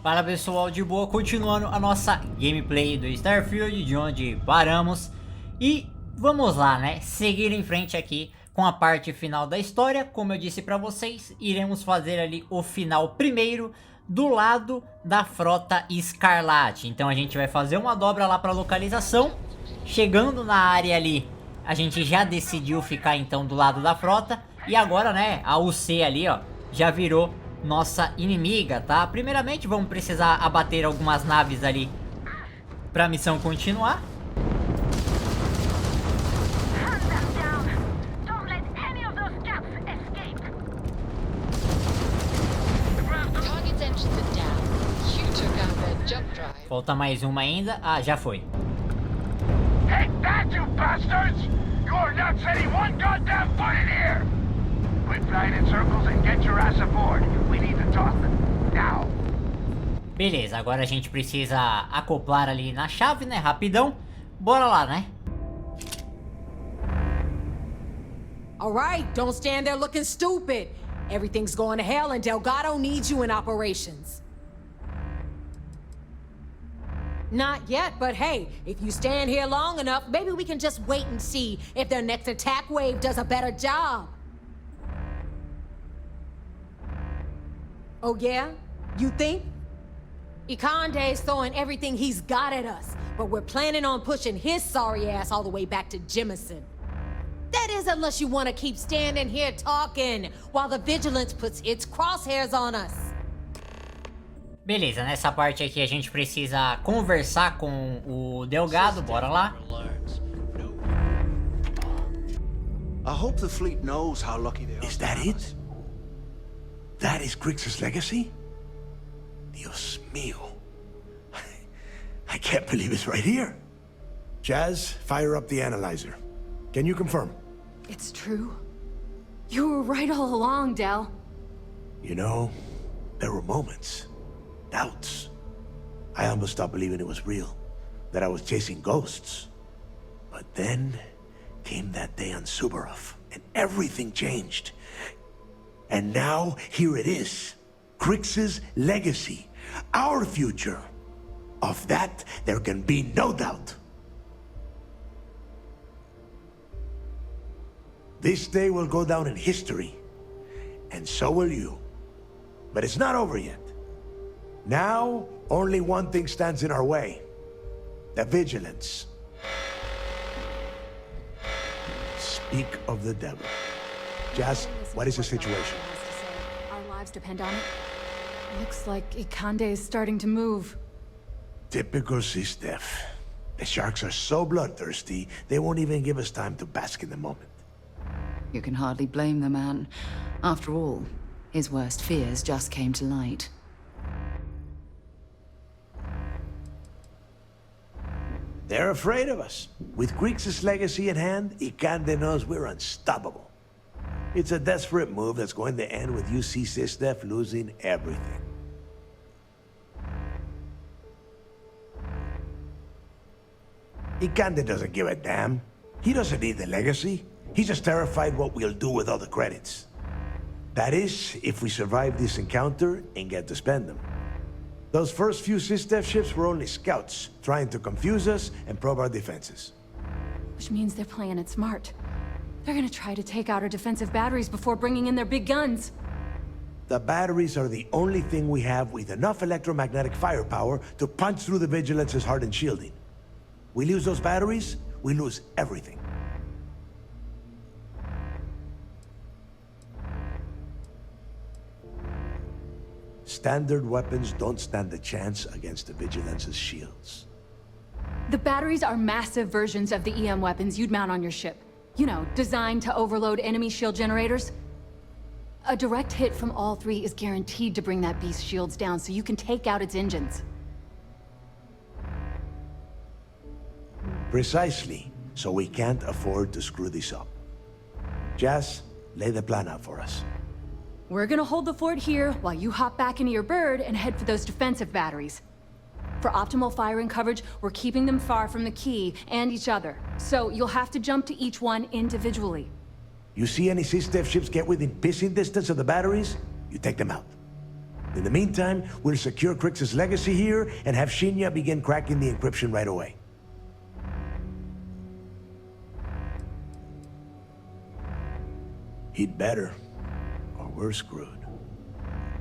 Fala pessoal, de boa, continuando a nossa gameplay do Starfield, de onde paramos. E vamos lá, né, seguir em frente aqui com a parte final da história. Como eu disse pra vocês, iremos fazer ali o final primeiro do lado da Frota Escarlate. Então a gente vai fazer uma dobra lá pra localização. Chegando na área ali, a gente já decidiu ficar então do lado da frota. E agora, né, a UC ali, ó, já virou nossa inimiga, tá? Primeiramente vamos precisar abater algumas naves ali pra missão continuar. Falta mais uma ainda. Ah, já foi. Take that, you bastards! You're not setting one goddamn foot in here! Quit flying in circles and get your ass aboard. We need to talk. Now. Beleza, agora a gente precisa acoplar ali na chave, né? Rapidão. Bora lá, né? Alright, don't stand there looking stupid. Everything's going to hell and Delgado needs you in operations. Not yet, but hey, if you stand here long enough, maybe we can just wait and see if their next attack wave does a better job. Oh yeah? You think? Ikande's throwing everything he's got at us, but we're planning on pushing his sorry ass all the way back to Jemison. That is unless you want to keep standing here talking while the Vigilance puts its crosshairs on us. Beleza, nessa parte aqui a gente precisa conversar com o Delgado, bora lá. I hope the fleet knows how lucky they are. Is that it? That is Grix's legacy? Dios mío. I can't believe it's right here. Jazz, fire up the analyzer. Can you confirm? It's true. You were right all along, Del. You know, there were moments, doubts. I almost stopped believing it was real, that I was chasing ghosts. But then came that day on Subarov, and everything changed. And now, here it is. Grix's legacy. Our future. Of that, there can be no doubt. This day will go down in history. And so will you. But it's not over yet. Now, only one thing stands in our way. The Vigilance. Speak of the devil. Jazz, what is the situation? Our lives depend on it. Looks like Ikande is starting to move. Typical Sistef. The sharks are so bloodthirsty, they won't even give us time to bask in the moment. You can hardly blame the man. After all, his worst fears just came to light. They're afraid of us. With Grix's legacy in hand, Ikande knows we're unstoppable. It's a desperate move that's going to end with UC Sistef losing everything. Ikande doesn't give a damn. He doesn't need the legacy. He's just terrified what we'll do with all the credits. That is, if we survive this encounter and get to spend them. Those first few Sistef ships were only scouts, trying to confuse us and probe our defenses. Which means they're playing it smart. They're gonna try to take out our defensive batteries before bringing in their big guns. The batteries are the only thing we have with enough electromagnetic firepower to punch through the Vigilance's hardened shielding. We lose those batteries, we lose everything. Standard weapons don't stand a chance against the Vigilance's shields. The batteries are massive versions of the EM weapons you'd mount on your ship. You know, designed to overload enemy shield generators. A direct hit from all three is guaranteed to bring that beast's shields down so you can take out its engines. Precisely, so we can't afford to screw this up. Jazz, lay the plan out for us. We're gonna hold the fort here while you hop back into your bird and head for those defensive batteries. For optimal firing coverage, we're keeping them far from the key and each other. So you'll have to jump to each one individually. You see any Sistef ships get within pissing distance of the batteries, you take them out. In the meantime, we'll secure Crix's legacy here and have Shinya begin cracking the encryption right away. He'd better, or we're screwed.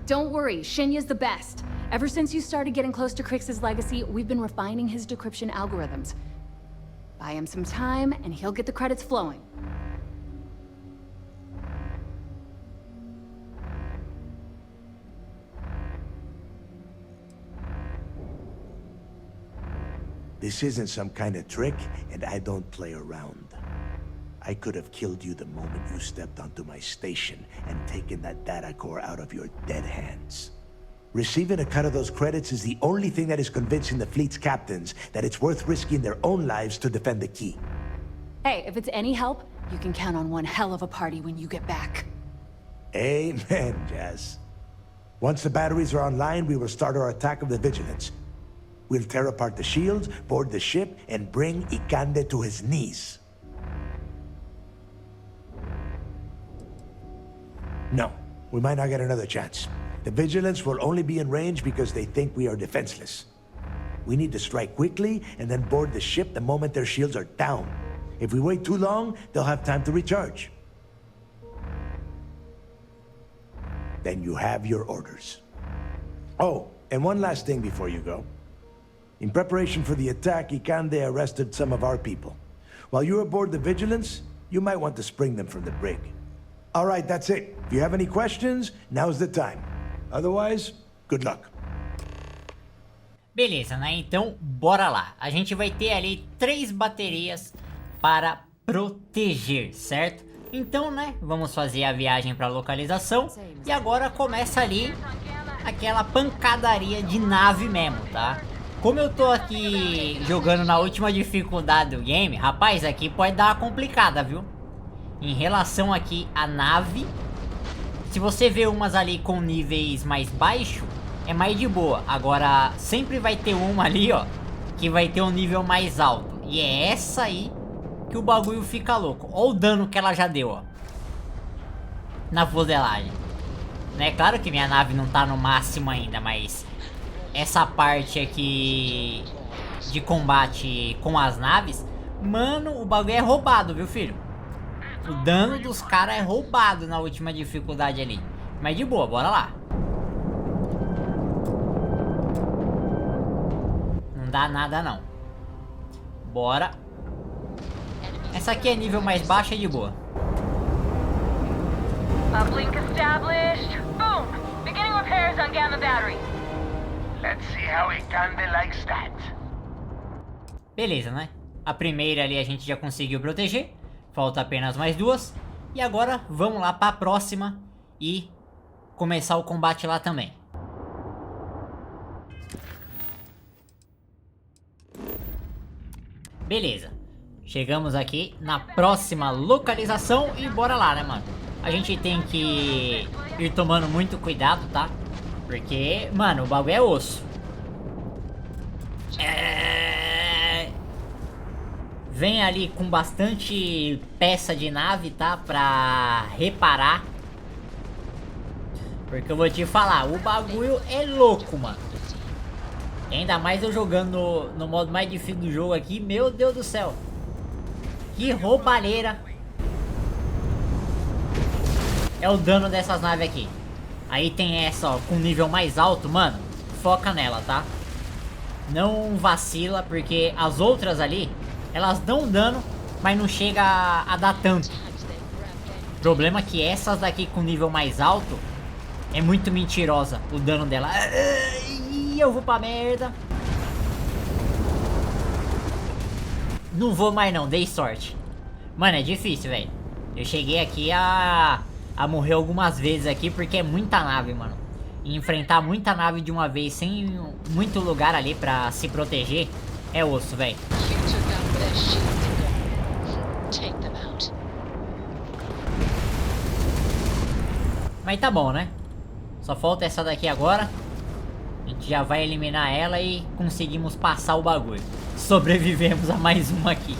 Don't worry, Shinya's the best. Ever since you started getting close to Crix's legacy, we've been refining his decryption algorithms. Buy him some time, and he'll get the credits flowing. This isn't some kind of trick, and I don't play around. I could have killed you the moment you stepped onto my station and taken that data core out of your dead hands. Receiving a cut of those credits is the only thing that is convincing the fleet's captains that it's worth risking their own lives to defend the key. Hey, if it's any help, you can count on one hell of a party when you get back. Amen, Jazz. Once the batteries are online, we will start our attack of the Vigilance. We'll tear apart the shields, board the ship, and bring Ikande to his knees. No, we might not get another chance. The Vigilance will only be in range because they think we are defenseless. We need to strike quickly and then board the ship the moment their shields are down. If we wait too long, they'll have time to recharge. Then you have your orders. Oh, and one last thing before you go. In preparation for the attack, Ikande arrested some of our people. While you're aboard the Vigilance, you might want to spring them from the brig. All right, that's it. If you have any questions, now's the time. Otherwise, good luck. Beleza, né? Então, bora lá. A gente vai ter ali 3 baterias para proteger, certo? Então, né, vamos fazer a viagem para a localização. E agora começa ali aquela pancadaria de nave mesmo, tá? Como eu tô aqui jogando na última dificuldade do game, rapaz, aqui pode dar uma complicada, viu? Em relação aqui à nave, se você vê umas ali com níveis mais baixos, é mais de boa. Agora, sempre vai ter uma ali, ó, que vai ter um nível mais alto. E é essa aí que o bagulho fica louco. Olha o dano que ela já deu, ó, na fuselagem. É claro que minha nave não tá no máximo ainda, mas essa parte aqui de combate com as naves, mano, o bagulho é roubado, viu, filho? O dano dos caras é roubado na última dificuldade ali. Mas de boa, bora lá. Não dá nada não. Bora. Essa aqui é nível mais baixo, é de boa. Uplink established. Boom! Beginning repairs on Gamma Battery. Let's see how Ikande likes that. Beleza, né? A primeira ali a gente já conseguiu proteger. Falta apenas mais 2. E agora vamos lá para a próxima e começar o combate lá também. Beleza. Chegamos aqui na próxima localização e bora lá, né, mano? A gente tem que ir tomando muito cuidado, tá? Porque, mano, o bagulho é osso. Vem ali com bastante peça de nave, tá? Pra reparar. Porque eu vou te falar, o bagulho é louco, mano. E ainda mais eu jogando no modo mais difícil do jogo aqui. Meu Deus do céu. Que roubalheira. É o dano dessas naves aqui. Aí tem essa, ó, com nível mais alto, mano. Foca nela, tá? Não vacila, porque as outras ali, elas dão dano, mas não chega a dar tanto. O problema é que essas daqui com nível mais alto é muito mentirosa o dano dela. Ih, eu vou pra merda. Não vou mais não, dei sorte. Mano, é difícil, velho. Eu cheguei aqui a morrer algumas vezes aqui, porque é muita nave, mano. E enfrentar muita nave de uma vez sem muito lugar ali pra se proteger é osso, velho. Mas tá bom, né? Só falta essa daqui agora. A gente já vai eliminar ela e conseguimos passar o bagulho. Sobrevivemos a mais uma aqui.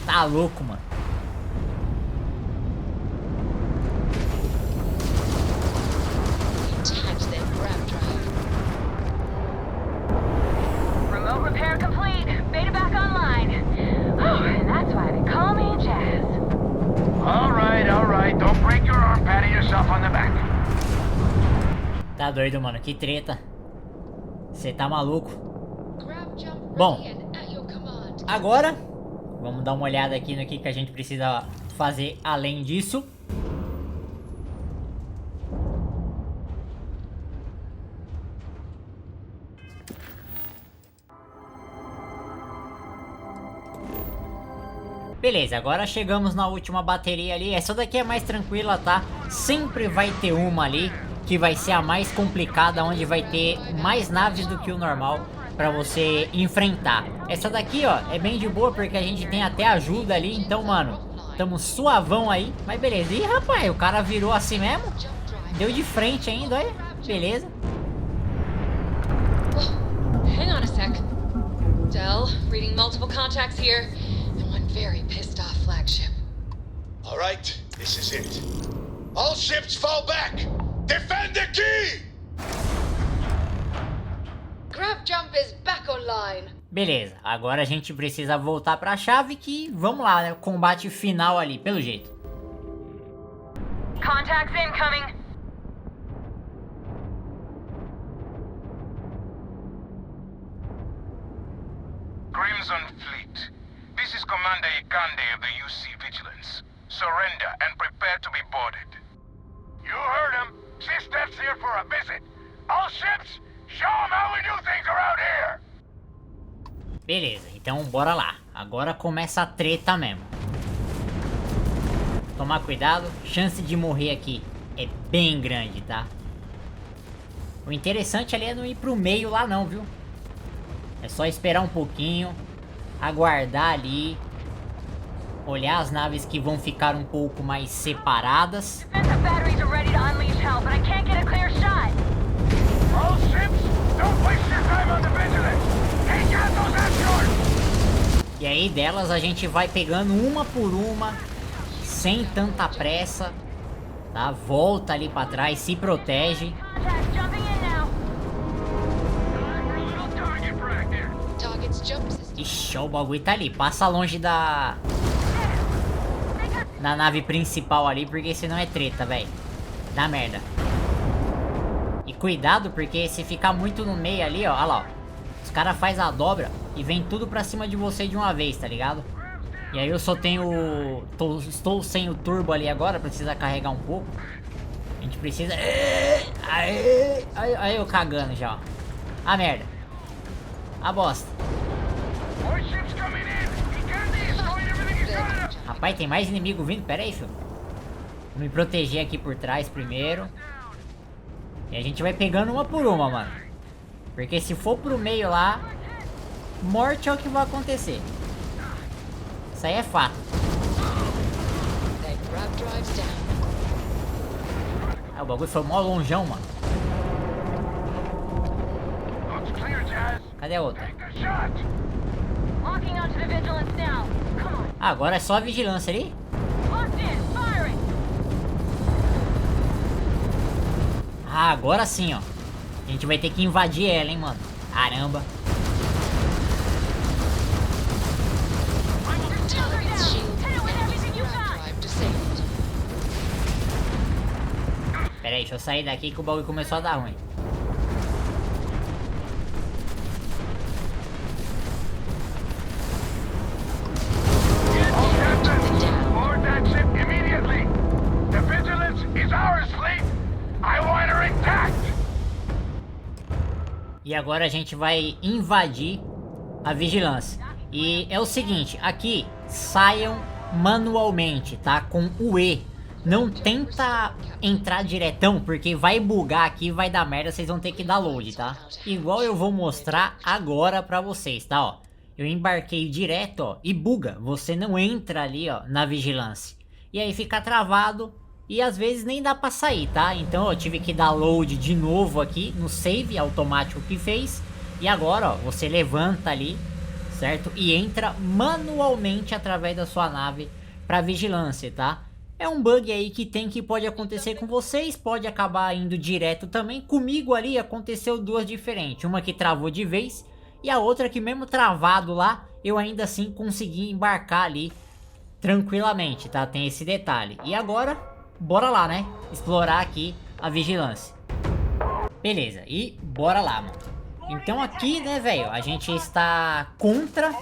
Tá louco, mano. repair complete. Beta back online. Oh, and that's why they call me Jazz. All right. Don't break your arm patting yourself on the back. Tá doido, mano. Que treta. Você tá maluco. Bom, agora vamos dar uma olhada aqui no que a gente precisa fazer além disso. Beleza, agora chegamos na última bateria ali. Essa daqui é mais tranquila, tá? Sempre vai ter uma ali que vai ser a mais complicada, onde vai ter mais naves do que o normal pra você enfrentar. Essa daqui, ó, é bem de boa porque a gente tem até ajuda ali. Então, mano, tamo suavão aí. Mas beleza. Ih, rapaz, o cara virou assim mesmo? Deu de frente ainda, olha. Beleza. Hang on a sec. Dell, reading multiple contacts here. And one very pissed off flagship. All right, this is it. All ships fall back! Defend the key! Grab jump is back online. Beleza, agora a gente precisa voltar pra chave que, vamos lá, né? Combate final ali, pelo jeito. Contacts incoming. Crimson Fleet. This is Commander Ikande of the UC Vigilance. Surrender and prepare to be boarded. You heard him. Sisters here for a visit. All ships, show them how we do things around here. Beleza, então bora lá. Agora começa a treta mesmo. Tomar cuidado, chance de morrer aqui é bem grande, tá? O interessante ali é não ir pro meio lá não, viu? É só esperar um pouquinho, aguardar ali, olhar as naves que vão ficar um pouco mais separadas. Defensive batteries are ready to unleash hell, but I can't get a clear shot. All ships, don't waste your time on the Vigilance. Take out those escorts. E aí delas a gente vai pegando uma por uma, sem tanta pressa, tá? Volta ali pra trás, se protege. Contacts jumping in now. Target frag here. Target's jump system. Ixi, ó, o bagulho tá ali, passa longe da nave principal ali, porque senão é treta, velho. Dá merda. E cuidado, porque se ficar muito no meio ali, ó, olha lá, ó. Os caras fazem a dobra e vem tudo pra cima de você de uma vez, tá ligado? E aí eu só tenho... Estou sem o turbo ali agora, precisa carregar um pouco. A gente precisa... Aí eu cagando já, ó. A merda. A bosta. More ships coming in. Ikande is throwing everything he's got up. Rapaz, tem mais inimigo vindo? Pera aí, filho. Vou me proteger aqui por trás primeiro. E a gente vai pegando uma por uma, mano. Porque se for pro meio lá, morte é o que vai acontecer. Isso aí é fato. Then grab drives down. Ah, o bagulho foi mó longeão, mano. Looks clear, Jazz. Cadê a outra? Take the shot. Locking onto the Vigilance now. Come on. Ah, agora é só a vigilância ali? Locked in. Firing. Ah, agora sim, ó. A gente vai ter que invadir ela, hein, mano. Caramba. Target's shield and grab drive disabled. Pera aí, deixa eu sair daqui que o bagulho começou a dar ruim. All captains, board that ship immediately. The Vigilance is ours, fleet. I want her intact. E agora a gente vai invadir a vigilância. E é o seguinte, aqui saiam manualmente, tá? Com o E. Não tenta entrar diretão, porque vai bugar aqui, vai dar merda, vocês vão ter que dar load, tá? Igual eu vou mostrar agora pra vocês, tá? Ó, eu embarquei direto, ó, e buga. Você não entra ali, ó, na vigilância. E aí fica travado. E às vezes nem dá pra sair, tá? Então eu tive que dar load de novo aqui no save automático que fez. E agora, ó, você levanta ali, certo? E entra manualmente através da sua nave pra vigilância, tá? É um bug aí que pode acontecer com vocês, pode acabar indo direto também. Comigo ali aconteceu duas diferentes. Uma que travou de vez E a outra que mesmo travado lá, eu ainda assim consegui embarcar ali tranquilamente, tá? Tem esse detalhe. E agora, bora lá, né? Explorar aqui a vigilância. Beleza, e bora lá, mano. Então aqui, né, velho, a gente está contra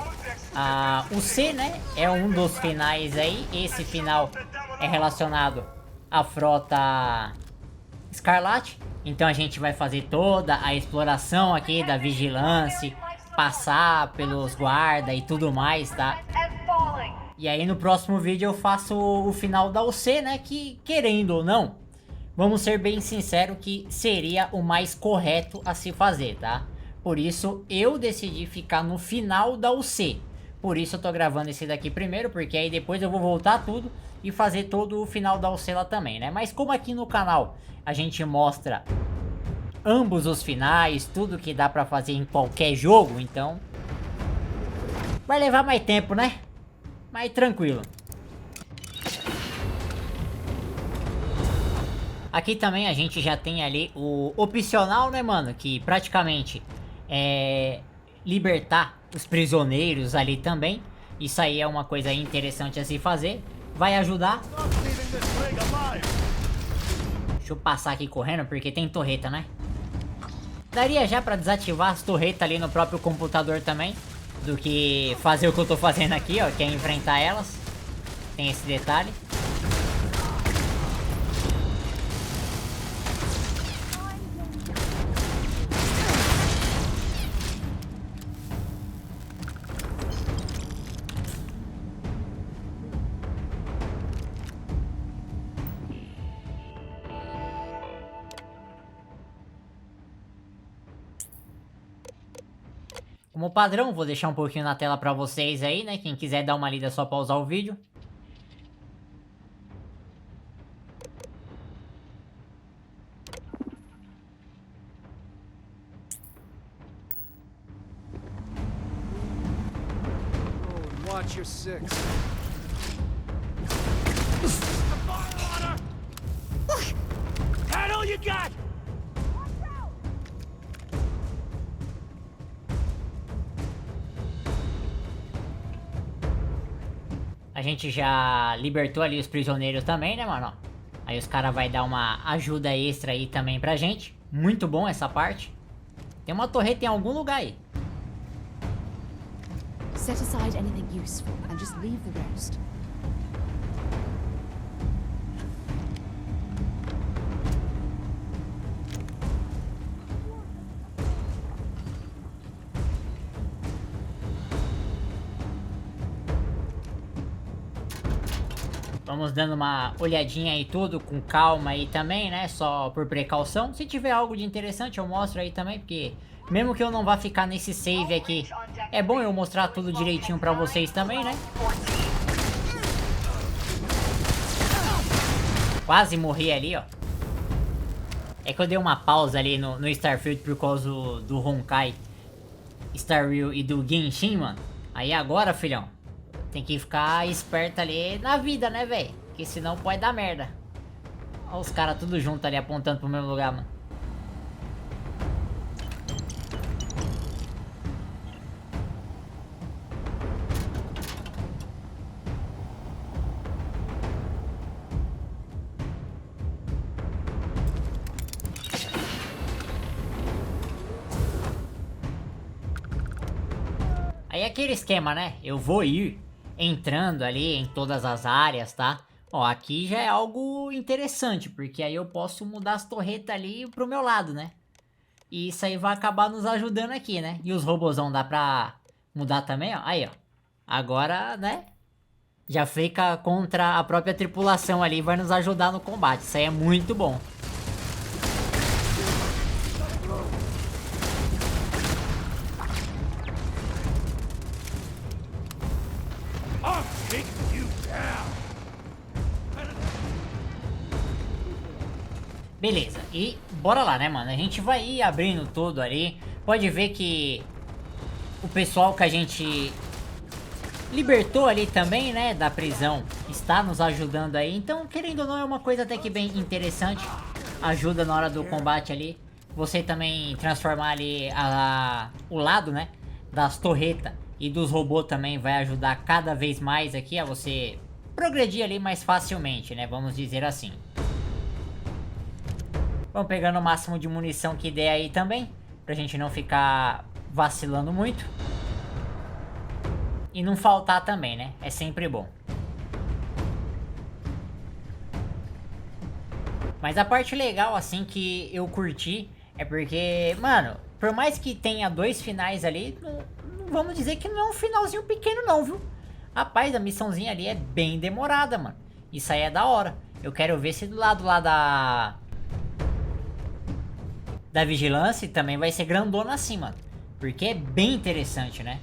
o C, né? É um dos finais aí. Esse final é relacionado à Frota Escarlate. Então a gente vai fazer toda a exploração aqui da vigilância, passar pelos guardas e tudo mais, tá? E aí no próximo vídeo eu faço o final da UC, né? Que, querendo ou não, vamos ser bem sinceros que seria o mais correto a se fazer, tá? Por isso eu decidi ficar no final da UC. Por isso eu tô gravando esse daqui primeiro, porque aí depois eu vou voltar tudo e fazer todo o final da UC lá também, né? Mas como aqui no canal a gente mostra ambos os finais, tudo que dá pra fazer em qualquer jogo, então vai levar mais tempo, né? Mas tranquilo. Aqui também a gente já tem ali o opcional, né, mano? Que praticamente é libertar os prisioneiros ali também. Isso aí é uma coisa interessante a se fazer. Vai ajudar. Deixa eu passar aqui correndo porque tem torreta, né? Daria já pra desativar as torretas ali no próprio computador também, do que fazer o que eu tô fazendo aqui, ó, que é enfrentar elas. Tem esse detalhe. Como padrão, vou deixar um pouquinho na tela pra vocês aí, né? Quem quiser dar uma lida é só pausar o vídeo. Oh, watch your six. That all you got? A gente já libertou ali os prisioneiros também, né, mano? Aí os caras vão dar uma ajuda extra aí também pra gente. Muito bom essa parte. Tem uma torreta em algum lugar aí. Set aside anything useful and just leave the rest. Vamos dando uma olhadinha aí tudo com calma aí também, né? Só por precaução. Se tiver algo de interessante eu mostro aí também, porque mesmo que eu não vá ficar nesse save aqui, é bom eu mostrar tudo direitinho pra vocês também, né? Quase morri ali, ó. É que eu dei uma pausa ali no Starfield por causa do Honkai, Starfield e do Genshin, mano. Aí agora, filhão, tem que ficar esperto ali na vida, né, velho? Porque senão pode dar merda. Olha os caras tudo junto ali apontando pro mesmo lugar, mano. Aí é aquele esquema, né? Eu vou ir entrando ali em todas as áreas, tá? Ó, aqui já é algo interessante, porque aí eu posso mudar as torretas ali pro meu lado, né? E isso aí vai acabar nos ajudando aqui, né? E os robozão dá pra mudar também, ó. Aí, ó. Agora, né? Já fica contra a própria tripulação ali, vai nos ajudar no combate. Isso aí é muito bom. Beleza, e bora lá, né, mano? A gente vai ir abrindo tudo ali. Pode ver que o pessoal que a gente libertou ali também, né, da prisão, está nos ajudando aí. Então, querendo ou não, é uma coisa até que bem interessante. Ajuda na hora do combate ali. Você também transformar ali o lado, né, das torretas e dos robôs também vai ajudar cada vez mais aqui a você progredir ali mais facilmente, né? Vamos dizer assim. Vamos pegando o máximo de munição que der aí também, pra gente não ficar vacilando muito. E não faltar também, né? É sempre bom. Mas a parte legal, assim, que eu curti é porque, mano, por mais que tenha 2 finais ali, não vamos dizer que não é um finalzinho pequeno não, viu? Rapaz, a missãozinha ali é bem demorada, mano. Isso aí é da hora. Eu quero ver se do lado lá da vigilância também vai ser grandona assim, mano. Porque é bem interessante, né?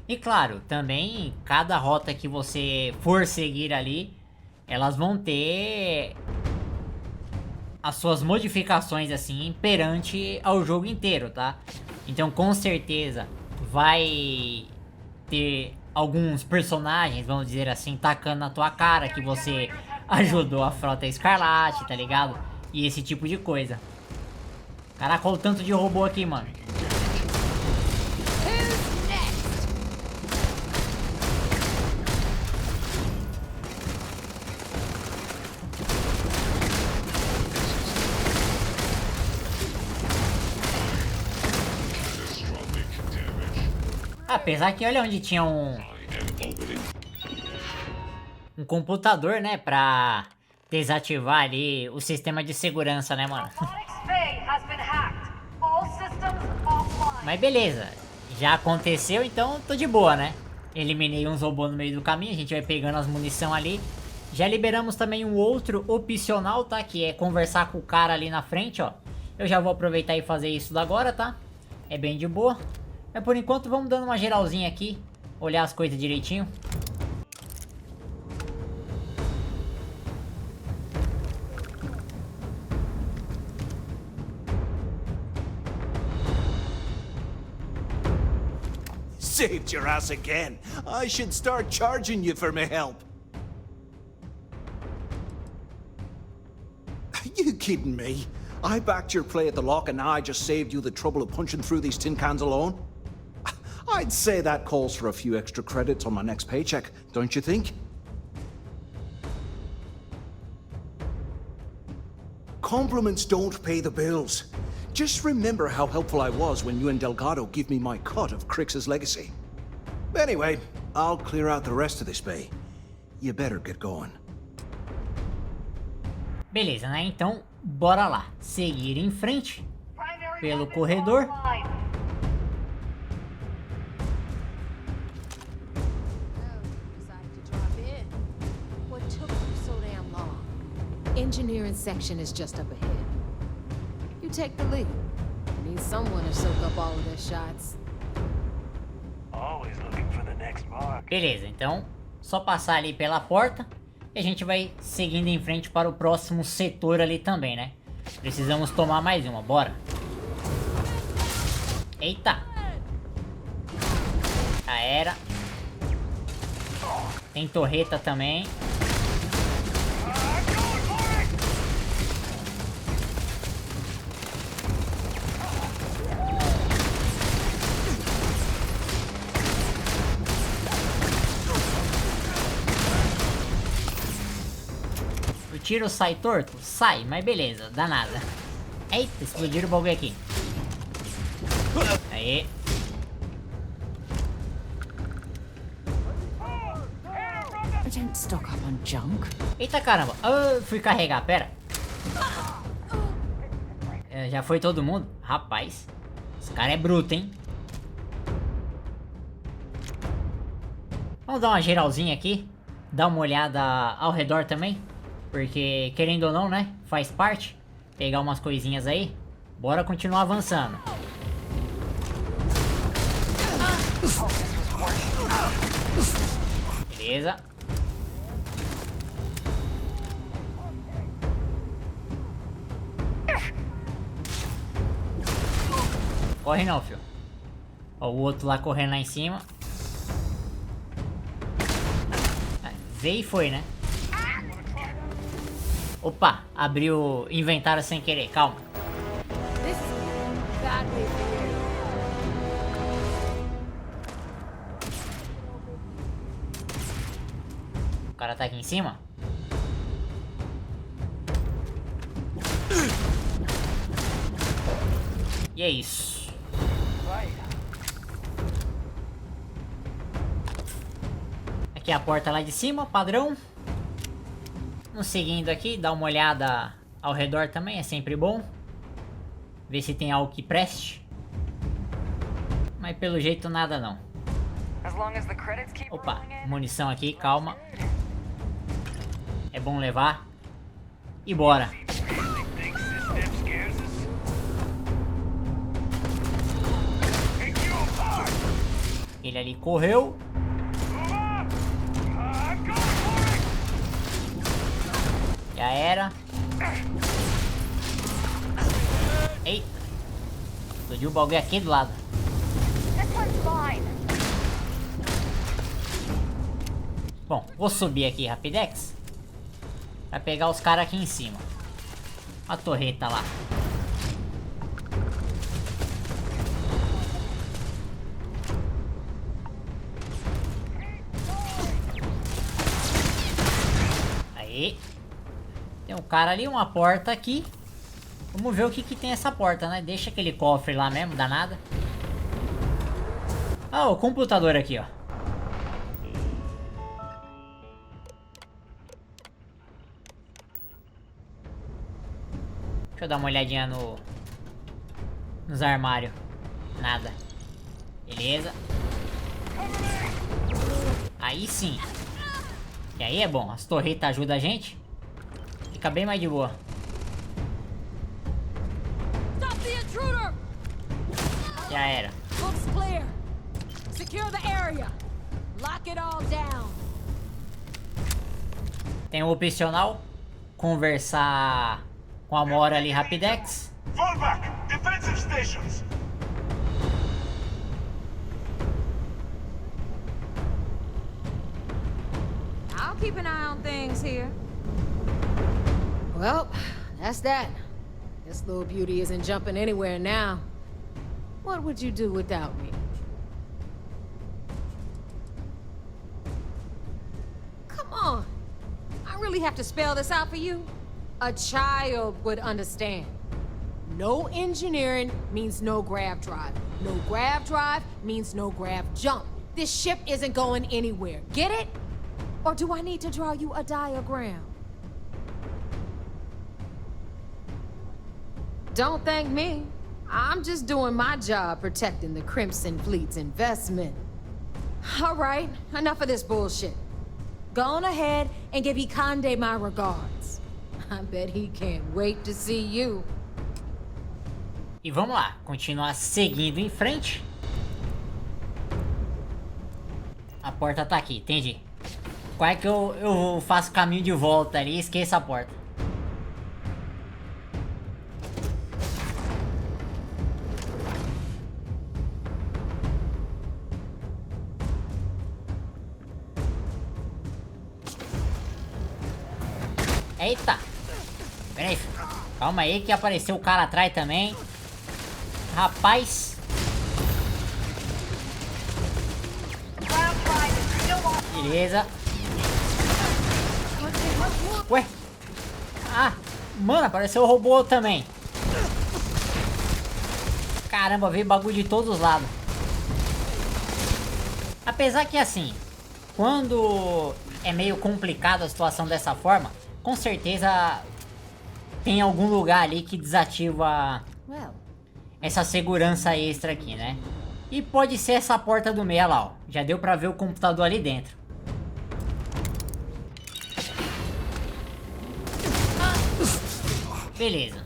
E claro, também cada rota que você for seguir ali, elas vão ter as suas modificações assim perante ao jogo inteiro, tá? Então com certeza vai ter alguns personagens, vamos dizer assim, tacando na tua cara que você ajudou a Frota Escarlate, tá ligado? E esse tipo de coisa. Caraca, olha o tanto de robô aqui, mano. Apesar que olha onde tinha um computador, né, pra desativar ali o sistema de segurança, né, mano? Mas beleza, já aconteceu, então tô de boa, né? Eliminei uns robôs no meio do caminho, a gente vai pegando as munição ali. Já liberamos também um outro opcional, tá? Que é conversar com o cara ali na frente, ó. Eu já vou aproveitar e fazer isso agora, tá? É bem de boa. Mas por enquanto vamos dando uma geralzinha aqui, olhar as coisas direitinho. Saved your ass again. I should start charging you for my help. Are you kidding me? I backed your play at the lock and now I just saved you the trouble of punching through these tin cans alone? I'd say that calls for a few extra credits on my next paycheck, don't you think? Compliments don't pay the bills. Just remember how helpful I was when you and Delgado give me my cut of Crix's legacy. Anyway, I'll clear out the rest of this bay. You better get going. Beleza, né? Então, bora lá. Seguir em frente pelo corredor. Engineering section is just up ahead. You take the lead. Need someone to soak up all of their shots. Always looking for the next mark. Beleza, então só passar ali pela porta e a gente vai seguindo em frente para o próximo setor ali também, né? Precisamos tomar mais uma, bora. Eita. Já era. Tem torreta também. O tiro sai torto? Sai, mas beleza, dá nada. Eita, explodiram o bagulho aqui. Aí. I don't stock up on junk. Eita caramba, fui carregar, pera. Já foi todo mundo? Rapaz, esse cara é bruto, hein? Vamos dar uma geralzinha aqui. Dar uma olhada ao redor também. Porque, querendo ou não, né? Faz parte. Pegar umas coisinhas aí. Bora continuar avançando. Beleza. Corre não, filho. Ó, o outro lá correndo lá em cima. Veio e foi, né? Opa, abriu o inventário sem querer, calma. cara tá aqui em cima. E é isso. Aqui é a porta lá de cima, padrão. Vamos seguindo aqui, dá uma olhada ao redor também, é sempre bom. Ver se tem algo que preste. Mas pelo jeito nada não. Opa, munição aqui, calma. É bom levar. E bora. Ele ali correu. Já era. Eita. Explodiu o bagulho aqui do lado. Bom, vou subir aqui rapidex pra pegar os caras aqui em cima. A torreta lá. Aí. Tem um cara ali, uma porta aqui. Vamos ver o que tem essa porta, né? Deixa aquele cofre lá mesmo, dá nada. Ah, o computador aqui, ó. Deixa eu dar uma olhadinha nos armários. Nada. Beleza. Aí sim. E aí é bom, as torretas ajudam a gente. Fica bem mais de boa. Já era. Tem o opcional. Conversar com a Mora ali rapidex. Fall back! Defensive stations! I'll keep an eye on things here. Well, that's that. This little beauty isn't jumping anywhere now. What would you do without me? Come on. I really have to spell this out for you? A child would understand. No engineering means no grav drive. No grav drive means no grav jump. This ship isn't going anywhere. Get it? Or do I need to draw you a diagram? Don't thank me. I'm just doing my job protecting the Crimson Fleet's investment. All right, enough of this bullshit. Go on ahead and give Hikande my regards. I bet he can't wait to see you. E vamos lá, continuar seguindo em frente. A porta tá aqui, entendi. Qual é que eu faço caminho de volta ali e esqueço a porta? Eita! Pera aí, calma aí que apareceu o cara atrás também. Rapaz. Beleza. Ué? Ah, mano, apareceu o robô também. Caramba, veio bagulho de todos os lados. Apesar que assim, quando é meio complicado a situação dessa forma, com certeza tem algum lugar ali que desativa essa segurança extra aqui, né? E pode ser essa porta do meio lá, ó. Já deu pra ver o computador ali dentro. Beleza.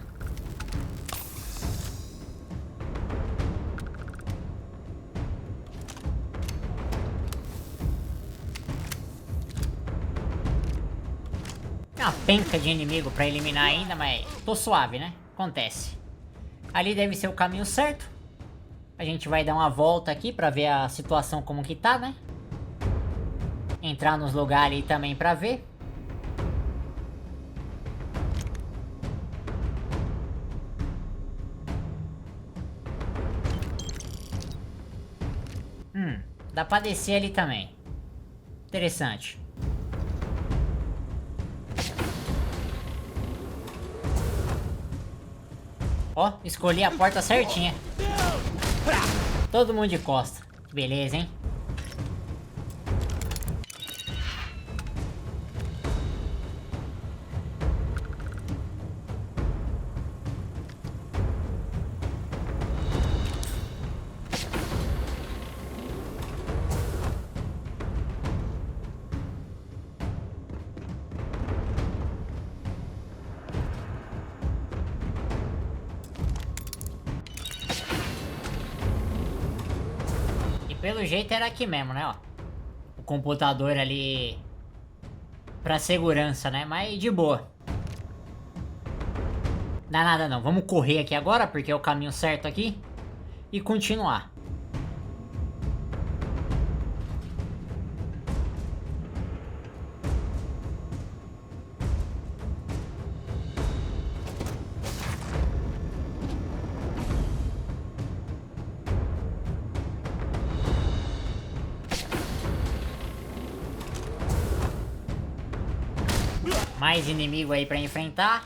Tem uma penca de inimigo pra eliminar ainda, mas tô suave, né? Acontece. Ali deve ser o caminho certo. A gente vai dar uma volta aqui pra ver a situação como que tá, né? Entrar nos lugares ali também pra ver. Dá pra descer ali também. Interessante. Ó, escolhi a porta certinha. Todo mundo de costa. Que beleza, hein? Pelo jeito era aqui mesmo, né, ó. O computador ali pra segurança, né, mas de boa. Dá nada não, vamos correr aqui agora, porque é o caminho certo aqui. E continuar. Mais inimigo aí pra enfrentar.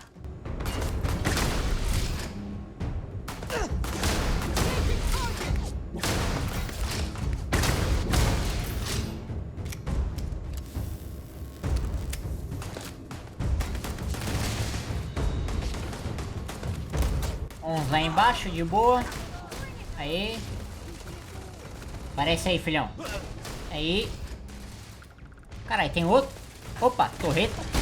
Uns lá embaixo, de boa. Aí. Aparece aí, filhão. Aí. Caralho, tem outro. Opa, torreta.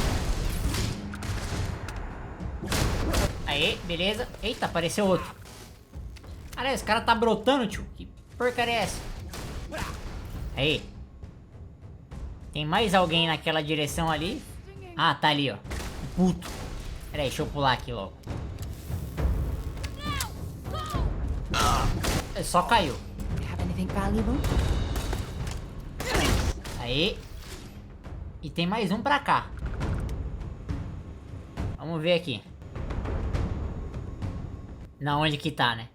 Aí, beleza. Eita, apareceu outro. Caralho, esse cara tá brotando, tio. Que porcaria é essa? Aí. Tem mais alguém naquela direção ali. Ah, tá ali, ó. Puto. Pera aí, deixa eu pular aqui logo. Só caiu. Aí. E tem mais um pra cá. Vamos ver aqui. Na onde que tá, né?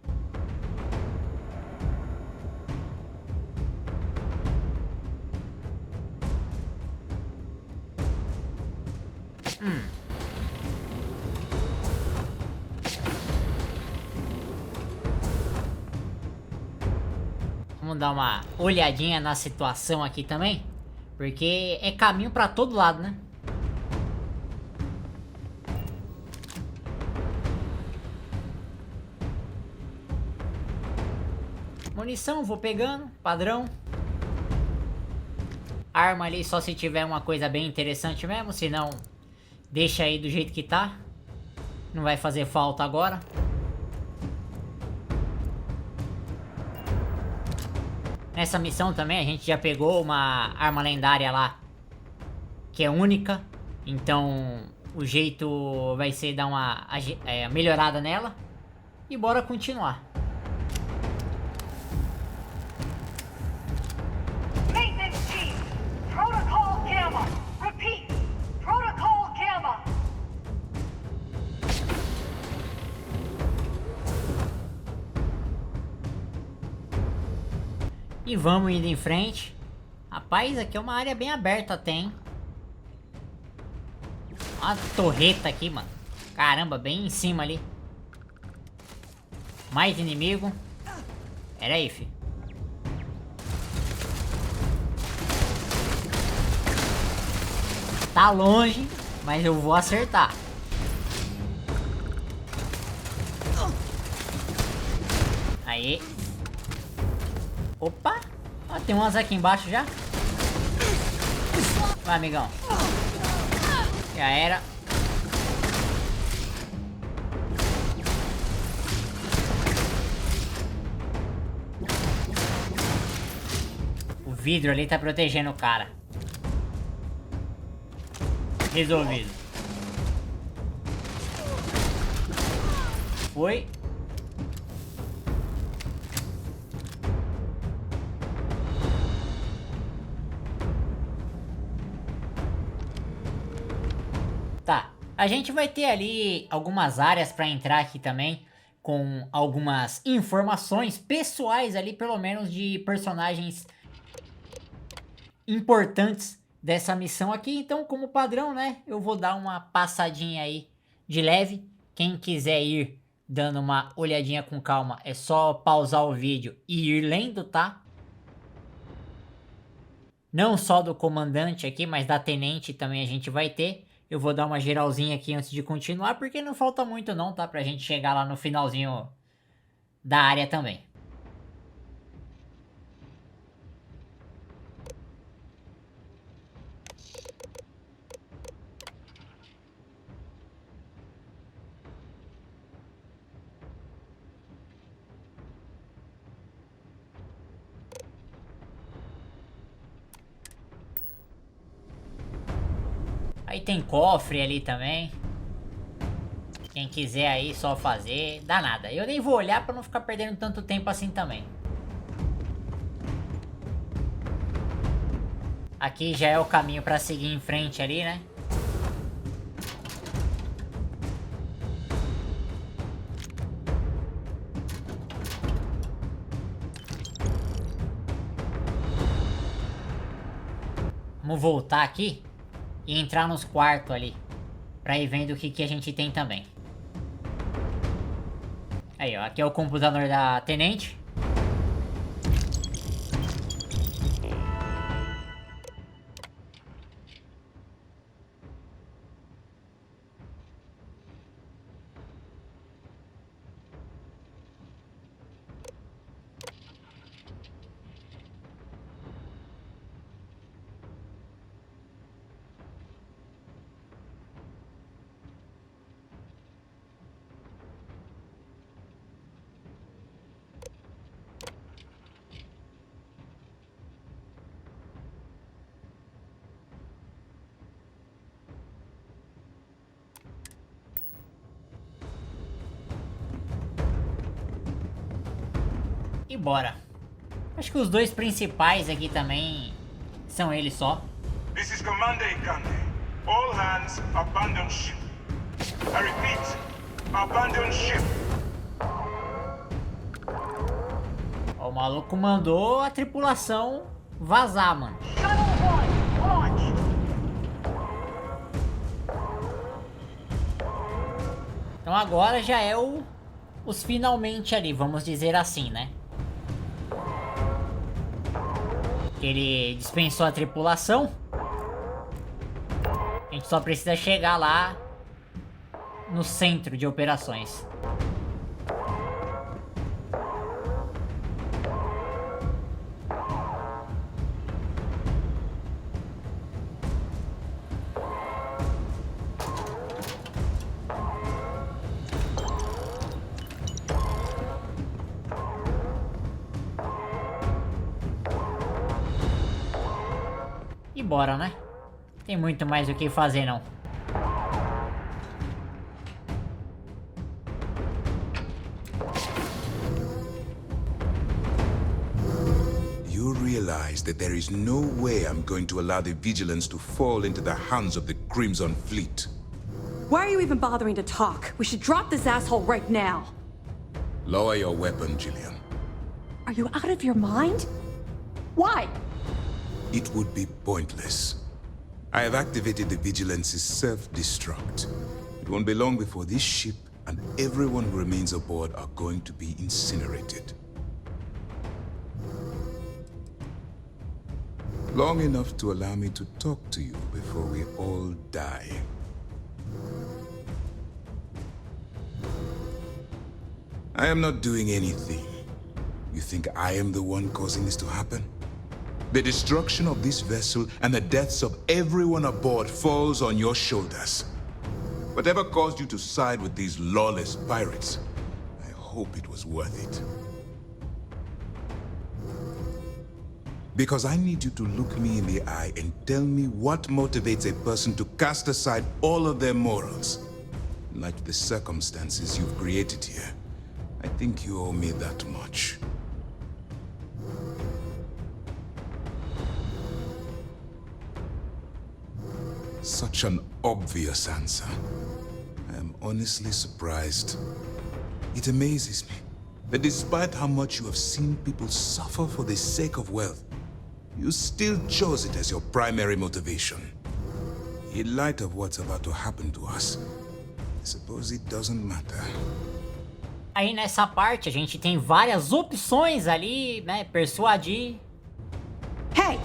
Vamos dar uma olhadinha na situação aqui também. Porque é caminho pra todo lado, né? Munição, vou pegando, padrão. Arma ali só se tiver uma coisa bem interessante mesmo, senão deixa aí do jeito que tá. Não vai fazer falta agora. Nessa missão também a gente já pegou uma arma lendária lá, que é única. Então o jeito vai ser dar uma melhorada nela. E bora continuar. E vamos indo em frente. Rapaz, aqui é uma área bem aberta até, hein? Uma torreta aqui, mano. Caramba, bem em cima ali. Mais inimigo. Pera aí, fi. Tá longe, mas eu vou acertar. Aí. Opa! Ó, tem umas aqui embaixo já. Vai, amigão. Já era. O vidro ali tá protegendo o cara. Resolvido. Foi. Tá, a gente vai ter ali algumas áreas para entrar aqui também, com algumas informações pessoais ali, pelo menos de personagens importantes dessa missão aqui. Então, como padrão, né, eu vou dar uma passadinha aí de leve. Quem quiser ir dando uma olhadinha com calma, é só pausar o vídeo e ir lendo, tá? Não só do comandante aqui, mas da tenente também a gente vai ter. Eu vou dar uma geralzinha aqui antes de continuar, porque não falta muito não, tá? Pra gente chegar lá no finalzinho da área também. Aí tem cofre ali também. Quem quiser aí só fazer, dá nada. Eu nem vou olhar pra não ficar perdendo tanto tempo assim também. Aqui já é o caminho pra seguir em frente ali, né? Vamos voltar aqui e entrar nos quartos ali, pra ir vendo o que a gente tem também. Aí, ó, aqui é o computador da tenente. E bora. Acho que os dois principais aqui também são eles só. This is Commander Ikande. All hands abandon ship. I repeat, abandon ship. Ó, o maluco mandou a tripulação vazar, mano. Então agora já é os finalmente ali, vamos dizer assim, né? Ele dispensou a tripulação. A gente só precisa chegar lá no centro de operações. E bora, né? Tem muito mais o que fazer, não. You realize that there is no way I'm going to allow the Vigilance to fall into the hands of the Crimson Fleet. Why are you even bothering to talk? We should drop this asshole right now. Lower your weapon, Gillian. Are you out of your mind? Why? It would be pointless. I have activated the Vigilance's self-destruct. It won't be long before this ship and everyone who remains aboard are going to be incinerated. Long enough to allow me to talk to you before we all die. I am not doing anything. You think I am the one causing this to happen? The destruction of this vessel and the deaths of everyone aboard falls on your shoulders. Whatever caused you to side with these lawless pirates, I hope it was worth it. Because I need you to look me in the eye and tell me what motivates a person to cast aside all of their morals. In light of the circumstances you've created here, I think you owe me that much. Such an obvious answer. I am honestly surprised. It amazes me that despite how much you have seen people suffer for the sake of wealth, you still chose it as your primary motivation. In light of what's about to happen to us, I suppose it doesn't matter. Aí nessa parte a gente tem várias opções ali, né? Persuadir. Hey!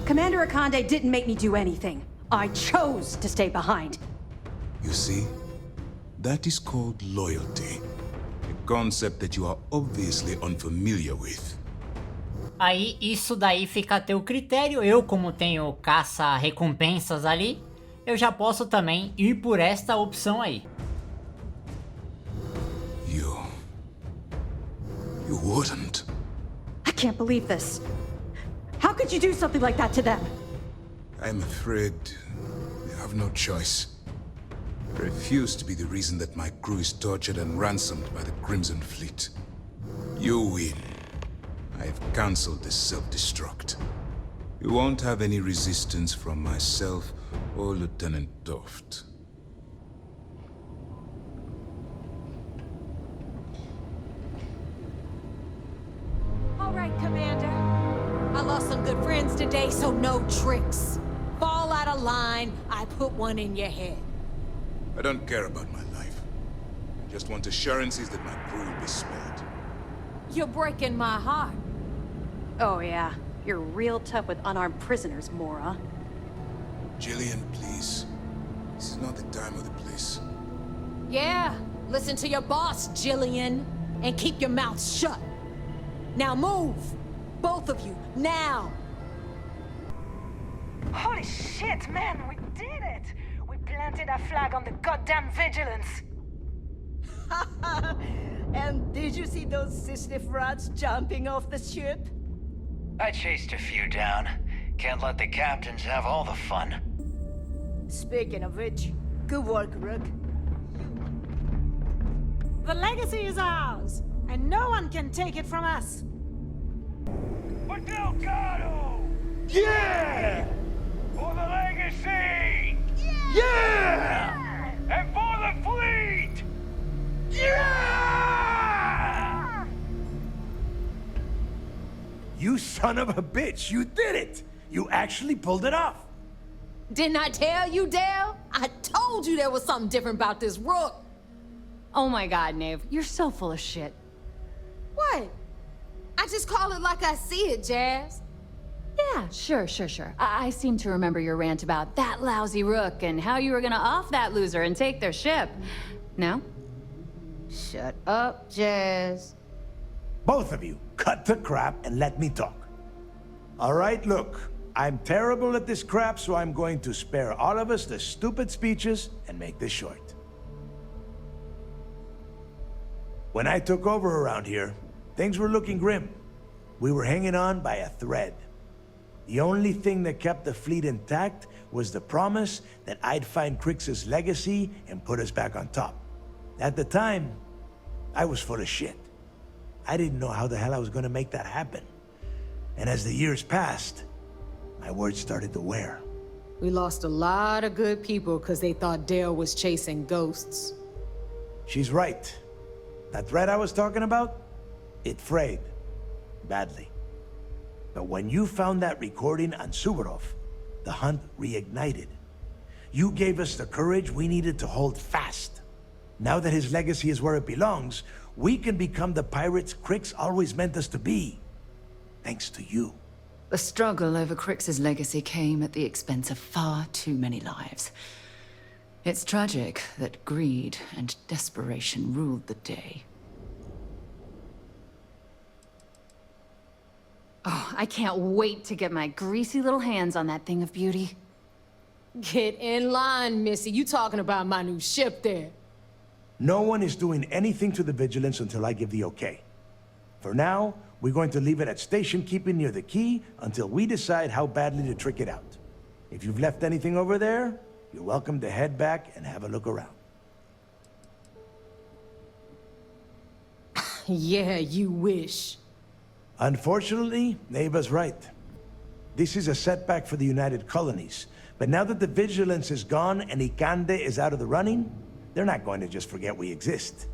Commander Akande didn't make me do anything. I chose to stay behind. You see, that is called loyalty. A concept that you are obviously unfamiliar with. Aí isso daí fica a teu critério. Eu, como tenho caça-recompensas ali, eu já posso também ir por esta opção aí. You wouldn't. I can't believe this. How could you do something like that to them? I'm afraid we have no choice. I refuse to be the reason that my crew is tortured and ransomed by the Crimson Fleet. You win. I've cancelled this self-destruct. You won't have any resistance from myself or Lieutenant Toft. All right, Commander. I lost some good friends today, so no tricks. Fall out of line, I put one in your head. I don't care about my life. I just want assurances that my crew will be spared. You're breaking my heart. Oh yeah, you're real tough with unarmed prisoners, Mora. Jillian, please. This is not the time or the place. Yeah, listen to your boss, Jillian, and keep your mouth shut. Now move! Both of you, now! Holy shit, man, we did it! We planted a flag on the goddamn Vigilance! And did you see those sister frauds jumping off the ship? I chased a few down. Can't let the captains have all the fun. Speaking of which, good work, Rook. The legacy is ours, and no one can take it from us. For Delgado! Yeah! For the legacy! Yeah! And for the fleet! Yeah! You son of a bitch, you did it! You actually pulled it off! Didn't I tell you, Dale? I told you there was something different about this Rook. Oh my god, Nave, you're so full of shit. What? I just call it like I see it, Jazz. Yeah, sure. I seem to remember your rant about that lousy Rook and how you were gonna off that loser and take their ship. No? Shut up, Jazz. Both of you, cut the crap and let me talk. All right, look, I'm terrible at this crap, so I'm going to spare all of us the stupid speeches and make this short. When I took over around here, things were looking grim. We were hanging on by a thread. The only thing that kept the fleet intact was the promise that I'd find Crix's legacy and put us back on top. At the time, I was full of shit. I didn't know how the hell I was gonna make that happen. And as the years passed, my words started to wear. We lost a lot of good people because they thought Dale was chasing ghosts. She's right. That thread I was talking about, it frayed. Badly. But when you found that recording on Suvorov, the hunt reignited. You gave us the courage we needed to hold fast. Now that his legacy is where it belongs, we can become the pirates Crix always meant us to be. Thanks to you. The struggle over Crix's legacy came at the expense of far too many lives. It's tragic that greed and desperation ruled the day. Oh, I can't wait to get my greasy little hands on that thing of beauty. Get in line, Missy. You talking about my new ship there. No one is doing anything to the Vigilance until I give the okay. For now, we're going to leave it at station keeping near the key until we decide how badly to trick it out. If you've left anything over there, you're welcome to head back and have a look around. Yeah, you wish. Unfortunately, Neva's right. This is a setback for the United Colonies. But now that the Vigilance is gone and Ikande is out of the running, they're not going to just forget we exist.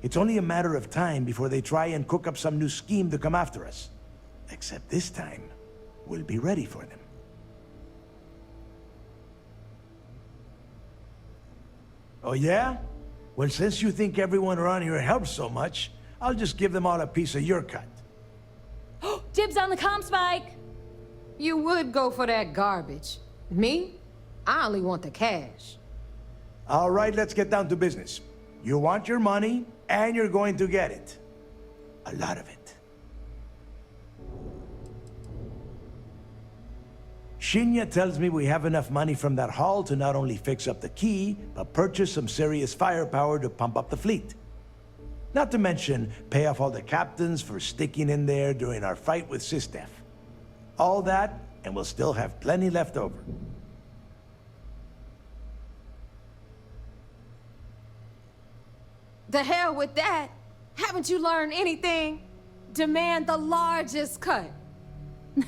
It's only a matter of time before they try and cook up some new scheme to come after us. Except this time, we'll be ready for them. Oh yeah? Well, since you think everyone around here helps so much, I'll just give them all a piece of your cut. Dibs on the comm spike! You would go for that garbage. Me? I only want the cash. All right, let's get down to business. You want your money, and you're going to get it. A lot of it. Shinya tells me we have enough money from that haul to not only fix up the key, but purchase some serious firepower to pump up the fleet. Not to mention, pay off all the captains for sticking in there during our fight with Sistef. All that, and we'll still have plenty left over. The hell with that! Haven't you learned anything? Demand the largest cut.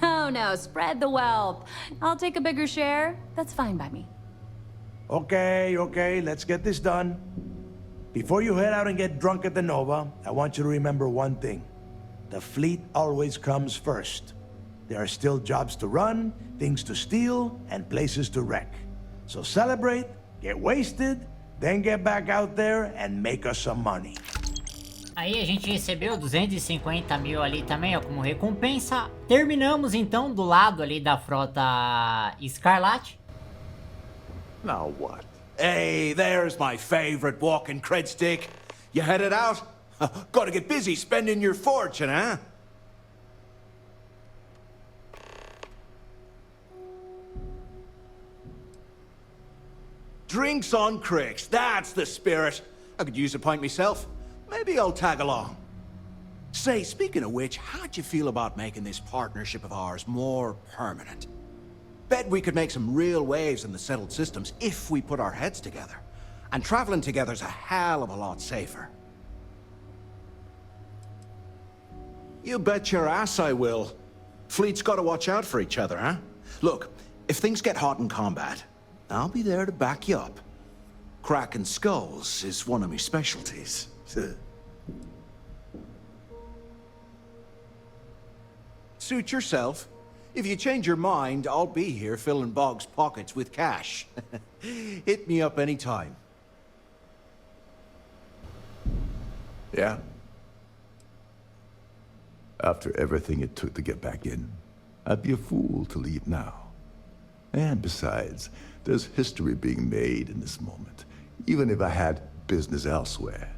No, spread the wealth. I'll take a bigger share. That's fine by me. Okay, let's get this done. Before you head out and get drunk at the Nova, I want you to remember one thing. The fleet always comes first. There are still jobs to run, things to steal, and places to wreck. So celebrate, get wasted, then get back out there and make us some money. Aí a gente recebeu 250 mil ali também, ó, como recompensa. Terminamos então do lado ali da Frota Escarlate. Now what? Hey, there's my favorite walking cred stick. You headed out? Gotta get busy spending your fortune, huh? Drinks on Cricks, that's the spirit. I could use a pint myself. Maybe I'll tag along. Say, speaking of which, how'd you feel about making this partnership of ours more permanent? Bet we could make some real waves in the settled systems if we put our heads together. And traveling together's a hell of a lot safer. You bet your ass I will. Fleet's gotta watch out for each other, huh? Look, if things get hot in combat, I'll be there to back you up. Cracking skulls is one of my specialties. Suit yourself. If you change your mind, I'll be here filling Bog's pockets with cash. Hit me up anytime. Yeah? After everything it took to get back in, I'd be a fool to leave now. And besides, there's history being made in this moment. Even if I had business elsewhere,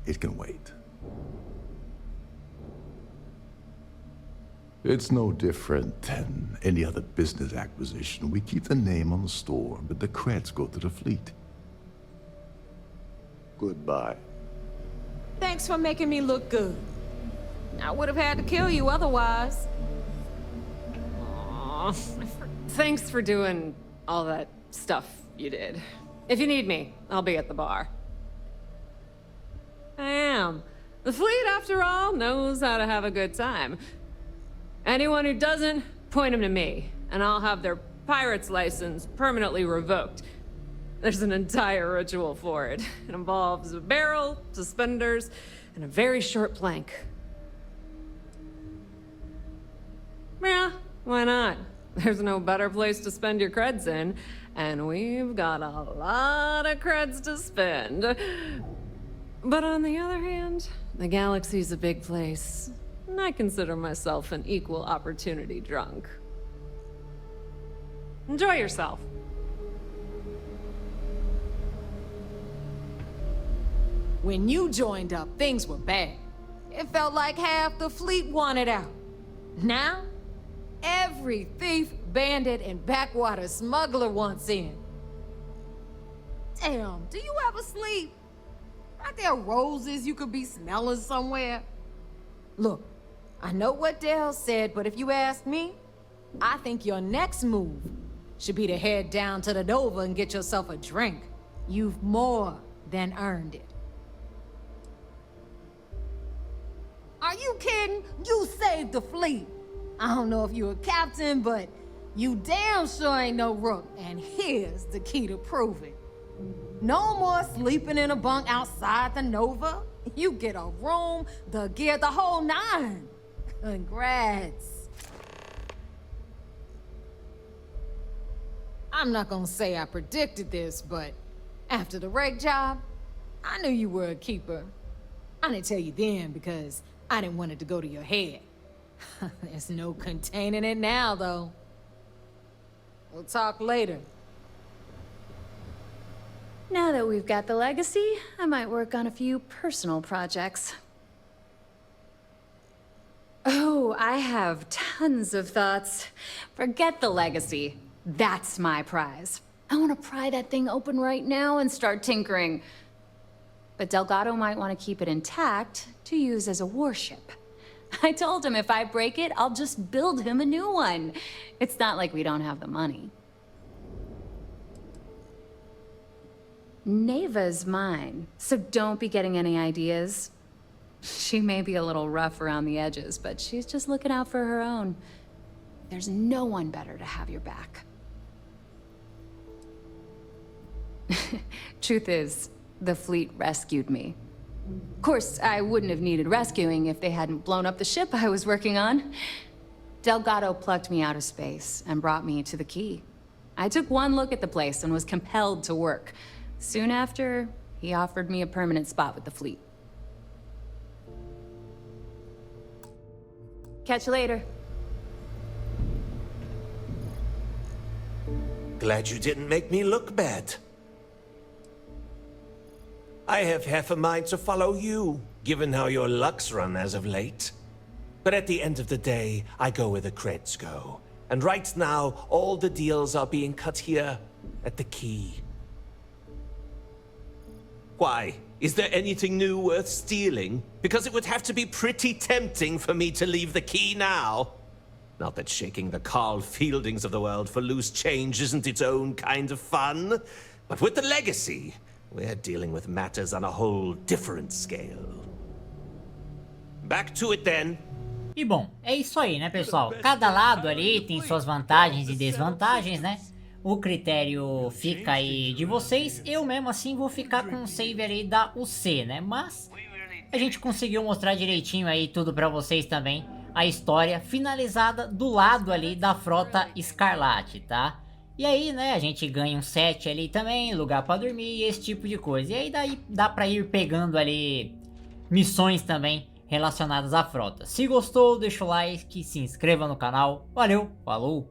it can wait. It's no different than any other business acquisition. We keep the name on the store, but the creds go to the fleet. Goodbye. Thanks for making me look good. I would have had to kill you otherwise. Aw, thanks for doing all that stuff you did. If you need me, I'll be at the bar. I am. The fleet, after all, knows how to have a good time. Anyone who doesn't, point them to me, and I'll have their pirate's license permanently revoked. There's an entire ritual for it. It involves a barrel, suspenders, and a very short plank. Yeah, why not? There's no better place to spend your creds in, and we've got a lot of creds to spend. But on the other hand, the galaxy's a big place, and I consider myself an equal opportunity drunk. Enjoy yourself. When you joined up, things were bad. It felt like half the fleet wanted out. Now, every thief, bandit, and backwater smuggler wants in. Damn, do you ever sleep? Aren't there roses you could be smelling somewhere? Look, I know what Dale said, but if you ask me, I think your next move should be to head down to the Nova and get yourself a drink. You've more than earned it. Are you kidding? You saved the fleet. I don't know if you're a captain, but you damn sure ain't no rook, and here's the key to prove it. No more sleeping in a bunk outside the Nova. You get a room, the gear, the whole nine. Congrats. I'm not gonna say I predicted this, but after the reg job, I knew you were a keeper. I didn't tell you then because I didn't want it to go to your head. There's no containing it now, though. We'll talk later. Now that we've got the legacy, I might work on a few personal projects. Oh, I have tons of thoughts. Forget the legacy. That's my prize. I want to pry that thing open right now and start tinkering. But Delgado might want to keep it intact to use as a warship. I told him if I break it, I'll just build him a new one. It's not like we don't have the money. Neva's mine, so don't be getting any ideas. She may be a little rough around the edges, but she's just looking out for her own. There's no one better to have your back. Truth is, the fleet rescued me. Of course, I wouldn't have needed rescuing if they hadn't blown up the ship I was working on. Delgado plucked me out of space and brought me to the key. I took one look at the place and was compelled to work. Soon after, he offered me a permanent spot with the fleet. Catch you later. Glad you didn't make me look bad. I have half a mind to follow you, given how your luck's run as of late. But at the end of the day, I go where the creds go. And right now, all the deals are being cut here at the key. Why? Is there anything new worth stealing? Because it would have to be pretty tempting for me to leave the key now. Not that shaking the Carl Fieldings of the world for loose change isn't its own kind of fun. But with the legacy, we're dealing with matters on a whole different scale. Back to it then. E bom, é isso aí, né, pessoal? Cada lado ali tem suas vantagens e desvantagens, né? O critério fica aí de vocês. Eu mesmo assim vou ficar com o save ali da UC, né? Mas a gente conseguiu mostrar direitinho aí tudo pra vocês também. A história finalizada do lado ali da Frota Escarlate, tá? E aí, né, a gente ganha um set ali também, lugar pra dormir e esse tipo de coisa. E aí daí dá pra ir pegando ali missões também relacionadas à frota. Se gostou, deixa o like, se inscreva no canal. Valeu, falou!